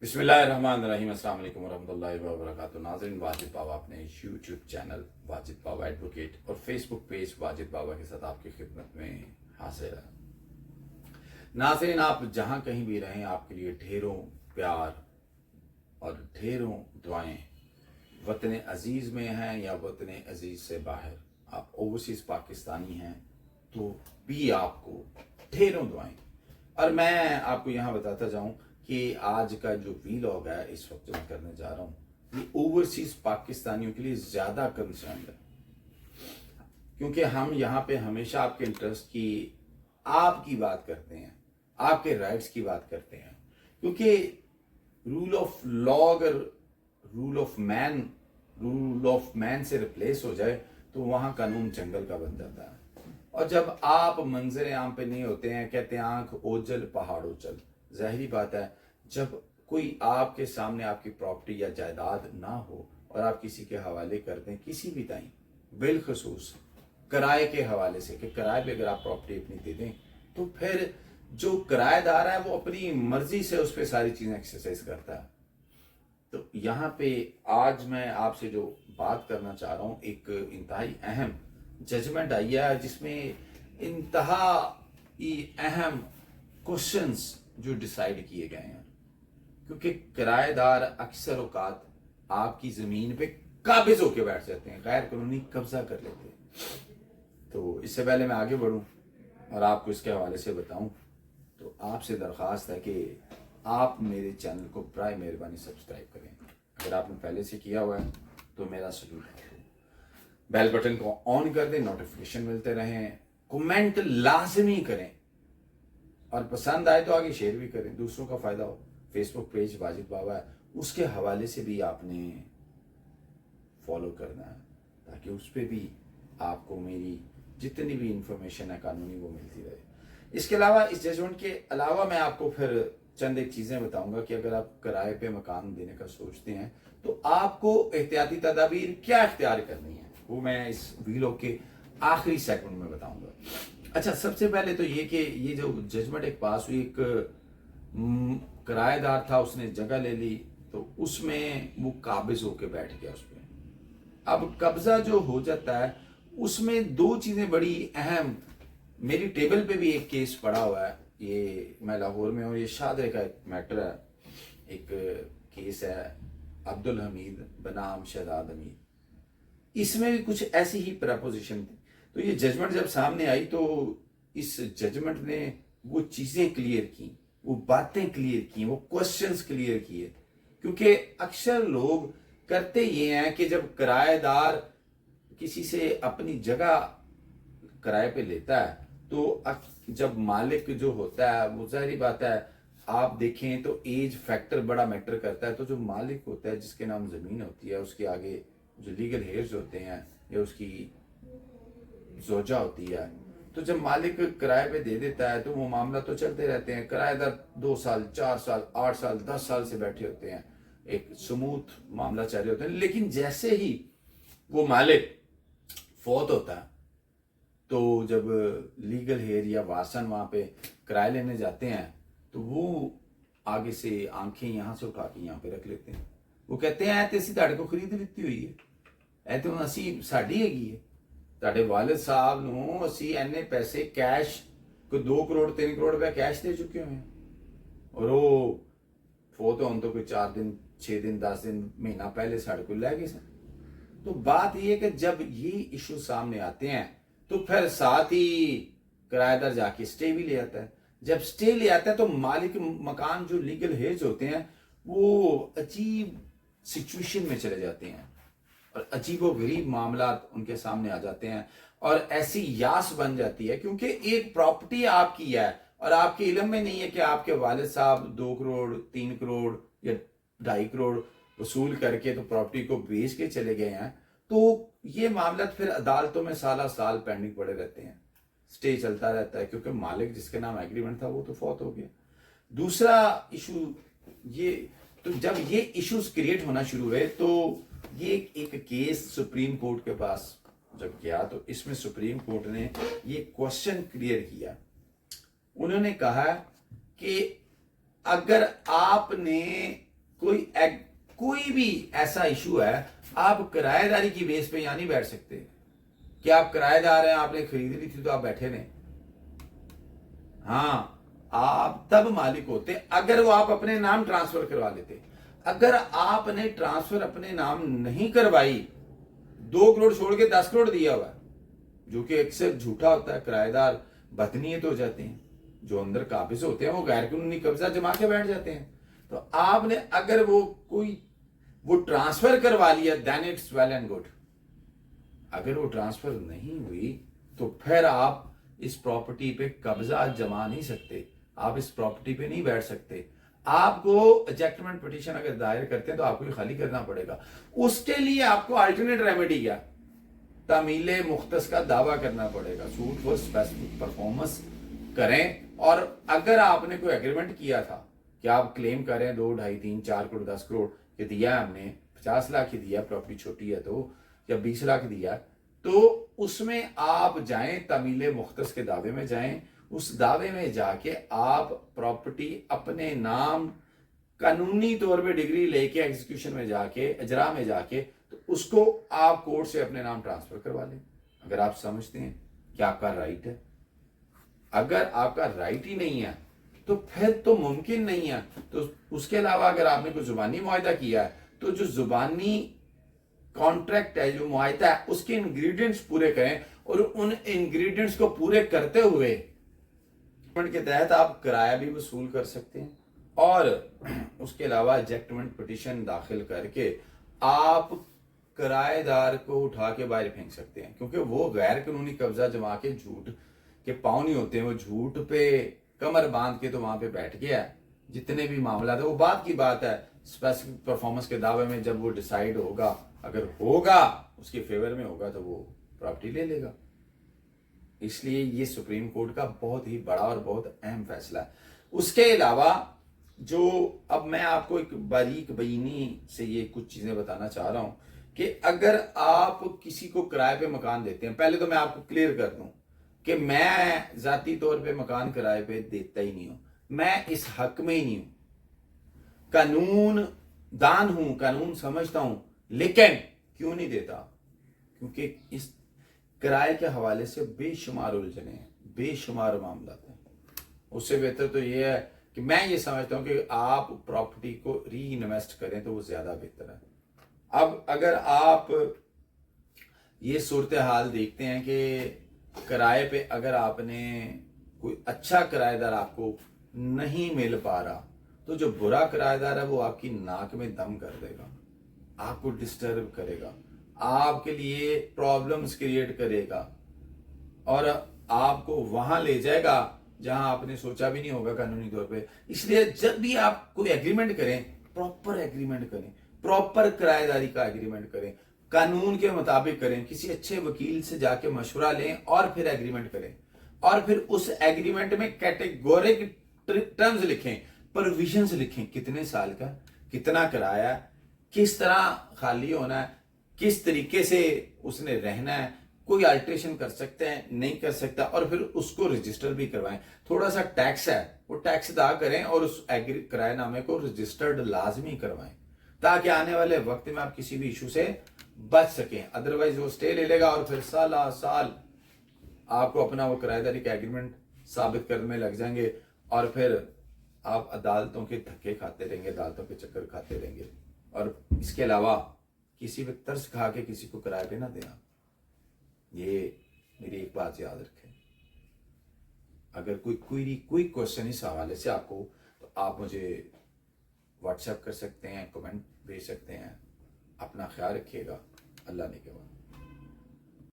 बिस्मिल्लाहिर्रहमानिर्रहीम। अस्सलाम वालेकुम वरहमतुल्लाहि वबरकातुहू। नाज़रीन, वाजिद बाबा अपने यूट्यूब चैनल वाजिद बाबा एडवोकेट और फेसबुक पेज वाजिद बाबा के साथ आपकी खिदमत में हाजिर है। नाज़रीन, आप जहाँ कहीं भी रहें, आपके लिए ढेरों प्यार और ढेरों दुआएं। वतन अजीज़ में हैं या वतन अजीज़ से बाहर, आप ओवरसीज़ पाकिस्तानी हैं तो भी आपको ढेरों दुआएं। और मैं आपको यहाँ बताता जाऊँ कि आज का जो वीलॉग है इस वक्त जो मैं करने जा रहा हूँ, ये ओवरसीज पाकिस्तानियों के लिए ज़्यादा कंसर्न है, क्योंकि हम यहाँ पे हमेशा आपके इंटरेस्ट की, आपकी बात करते हैं, आपके राइट्स की बात करते हैं। क्योंकि रूल ऑफ लॉ अगर रूल ऑफ मैन से रिप्लेस हो जाए तो वहाँ कानून जंगल का बन जाता है। और जब आप मंजर आम पे नहीं होते हैं, कहते हैं आंख ओझल पहाड़ ओझल। ज़ाहिरी बात है, जब कोई आपके सामने आपकी प्रॉपर्टी या जायदाद ना हो और आप किसी के हवाले कर दें, किसी भी टाइम, बिलखसूस किराए के हवाले से, कि किराए पे अगर आप प्रॉपर्टी अपनी दे दें तो फिर जो किराएदार है वो अपनी मर्जी से उस पर सारी चीज़ें एक्सरसाइज करता है। तो यहाँ पे आज मैं आपसे जो बात करना चाह रहा हूँ, एक इंतहाई अहम जजमेंट आई है जिसमें इंतहाई अहम क्वेश्चंस जो डिसाइड किए गए हैं। क्योंकि किराएदार अक्सर औकात आपकी ज़मीन पे काबिज होके बैठ जाते हैं, गैर कानूनी कब्जा कर लेते हैं। तो इससे पहले मैं आगे बढ़ूं और आपको इसके हवाले से बताऊं, तो आपसे दरख्वास्त है कि आप मेरे चैनल को बराए मेहरबानी सब्सक्राइब करें। अगर आपने पहले से किया हुआ है तो मेरा सलूट है। बेल बटन को ऑन कर दें, नोटिफिकेशन मिलते रहें, कमेंट लाजमी करें और पसंद आए तो आगे शेयर भी करें, दूसरों का फायदा हो। फेसबुक पेज वाजिद बाबा है, उसके हवाले से भी आपने फॉलो करना है ताकि उस पर भी आपको मेरी जितनी भी इंफॉर्मेशन है कानूनी वो मिलती रहे। इसके अलावा, इस जजमेंट के अलावा मैं आपको फिर चंद एक चीज़ें बताऊंगा कि अगर आप किराए पे मकान देने का सोचते हैं तो आपको एहतियाती तदाबीर क्या इख्तियार करनी है, वो मैं इस वीडियो के आखिरी सेगमेंट में बताऊंगा। अच्छा, सबसे पहले तो ये कि ये जो जजमेंट एक पास हुई, एक किराएदार था, उसने जगह ले ली तो उसमें वो काबिज होके बैठ गया उस पर। अब कब्जा जो हो जाता है उसमें दो चीज़ें बड़ी अहम, मेरी टेबल पे भी एक केस पड़ा हुआ है, ये मैं लाहौर में हूँ, ये शादरे का एक मैटर है, एक केस है अब्दुल हमीद बनाम शहजाद अमीर। इसमें भी कुछ ऐसी ही प्रपोजिशन थी। तो ये जजमेंट जब सामने आई तो इस जजमेंट ने वो चीज़ें क्लियर की, वो बातें क्लियर की, वो क्वेश्चंस क्लियर किए। क्योंकि अक्सर लोग करते ये हैं कि जब किराएदार किसी से अपनी जगह किराए पे लेता है तो जब मालिक जो होता है वो, ज़ाहिरी बात है, आप देखें तो एज फैक्टर बड़ा मैटर करता है। तो जो मालिक होता है जिसके नाम ज़मीन होती है, उसके आगे जो लीगल हेयर्स होते हैं या उसकी जोजा होती है, तो जब मालिक किराए पे दे देता है तो वो मामला तो चलते रहते हैं। किराएदार 2 साल 4 साल 8 साल 10 साल से बैठे होते हैं, एक स्मूथ मामला चल रहे होते हैं। लेकिन जैसे ही वो मालिक फौत होता है तो जब लीगल हेयर या वासन वहाँ पे किराए लेने जाते हैं तो वो आगे से आंखें यहाँ से उठा के यहाँ पे रख लेते हैं। वो कहते हैं ऐ असी तुहाडे को खरीद लीती हुई है, ऐ तो असी साडी हैगी है, ਤੁਹਾਡੇ वालिद साहब ਨੂੰ ਅਸੀਂ ਇੰਨੇ पैसे कैश, कोई 2 करोड़ 3 करोड़ रुपया कैश दे चुके हुए हैं और वो फोत होने तो कोई 4 दिन 6 दिन 10 दिन महीना पहले साढ़े को लै गए सर। तो बात ये है कि जब ये इशू सामने आते हैं तो फिर साथ ही किराएदार जाके स्टे भी ले आता है। जब स्टे ले आता है तो मालिक मकान जो लीगल हेज होते हैं वो अजीब सिचुएशन में चले जाते हैं और अजीबो गरीब मामला उनके सामने आ जाते हैं और ऐसी यास बन जाती है। क्योंकि एक प्रॉपर्टी आपकी है और आपके इल्म में नहीं है कि आपके वालिद साहब 2 करोड़ 3 करोड़ या 2.5 करोड़ वसूल करके तो प्रॉपर्टी को बेच के चले गए हैं, तो ये मामला फिर अदालतों में साल साल पेंडिंग पड़े रहते हैं, स्टे चलता रहता है क्योंकि मालिक जिसके नाम एग्रीमेंट था वो तो फौत हो गया। दूसरा इशू ये, तो जब ये इश्यूज क्रिएट होना शुरू हुए तो ये एक केस सुप्रीम कोर्ट के पास जब गया तो इसमें सुप्रीम कोर्ट ने ये क्वेश्चन क्लियर किया। उन्होंने कहा कि अगर आपने कोई भी ऐसा इशू है, आप किराएदारी की बेस पे यहाँ नहीं बैठ सकते कि आप किराएदार हैं, आपने खरीद ली थी तो आप बैठे नहीं। हाँ, आप तब मालिक होते अगर वो आप अपने नाम ट्रांसफर करवा लेते। अगर आपने ट्रांसफर अपने नाम नहीं करवाई, 2 करोड़ छोड़ के 10 करोड़ दिया हुआ, जो कि अक्सर झूठा होता है, किराएदार बदनीयत हो जाते हैं, जो अंदर काबिज होते हैं वो गैर कानूनी कब्जा जमा के बैठ जाते हैं। तो आपने अगर वो ट्रांसफर करवा लिया, then it's well and good. अगर वो ट्रांसफर नहीं हुई तो फिर आप इस प्रॉपर्टी पे कब्जा जमा नहीं सकते, आप इस प्रॉपर्टी पे नहीं बैठ सकते। आपको एजेक्टमेंट पिटीशन अगर दायर करते हैं तो आपको ये खाली करना पड़ेगा। उसके लिए आपको अल्टरनेट रेमेडी क्या, तामीले मुख्तस का दावा करना पड़ेगा, सूट फॉर स्पेसिफिक परफॉर्मेंस करें। और अगर आपने कोई एग्रीमेंट किया था कि आप क्लेम करें 2, 2.5, 3, 4 करोड़, 10 करोड़ के दिया है, हमने 50 लाख ही दिया, प्रॉपर्टी छोटी है तो, या 20 लाख दिया, तो उसमें आप जाएं, तामीले मुख्तस के दावे में जाएं। उस दावे में जाके आप प्रॉपर्टी अपने नाम कानूनी तौर पे डिग्री लेके एग्जीक्यूशन में जाके, इजरा में जाके, तो उसको आप कोर्ट से अपने नाम ट्रांसफर करवा लें, अगर आप समझते हैं कि आपका राइट है। अगर आपका राइट ही नहीं है तो फिर तो मुमकिन नहीं है। तो उसके अलावा अगर आपने कोई जुबानी मुआहदा किया है तो जो जुबानी कॉन्ट्रैक्ट है, जो मुआहदा है, उसके इंग्रेडिएंट्स पूरे करें, और उन इंग्रेडिएंट्स को पूरे करते हुए के तहत आप किराया भी वसूल कर सकते हैं। और उसके अलावा एजेक्टमेंट पिटीशन दाखिल करके आप किराएदार को उठा के बाहर फेंक सकते हैं, क्योंकि वो गैर कानूनी कब्जा जमा के झूठ के पाँव नहीं होते, वो झूठ पे कमर बांध के तो वहां पे बैठ गया। जितने भी मामला था वो बात की बात है, स्पेसिफिक परफॉर्मेंस के दावे में जब वो डिसाइड होगा, अगर होगा उसके फेवर में होगा तो वो प्रॉपर्टी ले लेगा। इसलिए ये सुप्रीम कोर्ट का बहुत ही बड़ा और बहुत अहम फैसला है। उसके अलावा जो अब मैं आपको एक बारीक बयानी से ये कुछ चीजें बताना चाह रहा हूं कि अगर आप किसी को किराए पे मकान देते हैं, पहले तो मैं आपको क्लियर कर दूं कि मैं जाती तौर पे मकान किराए पे देता ही नहीं हूं, मैं इस हक में ही नहीं हूं। कानून दान हूं, कानून समझता हूं, लेकिन क्यों नहीं देता? क्योंकि इस किराए के हवाले से बेशुमार उलझने हैं, बेशुमार मामला हैं। उससे बेहतर तो ये है कि मैं ये समझता हूं कि आप प्रॉपर्टी को री इन्वेस्ट करें तो वो ज्यादा बेहतर है। अब अगर आप ये सूरत हाल देखते हैं कि किराए पे अगर आपने कोई अच्छा किराएदार आपको नहीं मिल पा रहा, तो जो बुरा किराएदार है वो आपकी नाक में दम कर देगा, आपको डिस्टर्ब करेगा, आपके लिए प्रॉब्लम्स क्रिएट करेगा और आपको वहां ले जाएगा जहां आपने सोचा भी नहीं होगा कानूनी तौर पे। इसलिए जब भी आप कोई एग्रीमेंट करें, प्रॉपर एग्रीमेंट करें, प्रॉपर किराएदारी का एग्रीमेंट करें, कानून के मुताबिक करें, किसी अच्छे वकील से जाके मशवरा लें और फिर एग्रीमेंट करें। और फिर उस एग्रीमेंट में कैटेगोरिक टर्म्स लिखें, प्रोविजंस लिखें, कितने साल का, कितना किराया, किस तरह खाली होना है, किस तरीके से उसने रहना है, कोई अल्ट्रेशन कर सकते हैं, नहीं कर सकता, और फिर उसको रजिस्टर भी करवाएं। थोड़ा सा टैक्स है वो टैक्स अदा करें और उस किराएनामे को रजिस्टर्ड लाजमी करवाएं, ताकि आने वाले वक्त में आप किसी भी इशू से बच सकें। अदरवाइज वो स्टे ले लेगा और फिर साल साल आपको अपना वो किराएदारी का एग्रीमेंट साबित करने में लग जाएंगे और फिर आप अदालतों के धक्के खाते रहेंगे, अदालतों के चक्कर खाते रहेंगे। और इसके अलावा किसी पे तरस खा के किसी को किराए पे ना देना, ये मेरी एक बात याद रखें। अगर कोई क्वेश्चन इस हवाले से आपको, तो आप मुझे व्हाट्सएप कर सकते हैं, कमेंट भेज सकते हैं। अपना ख्याल रखिएगा। अल्लाह ने के बाद।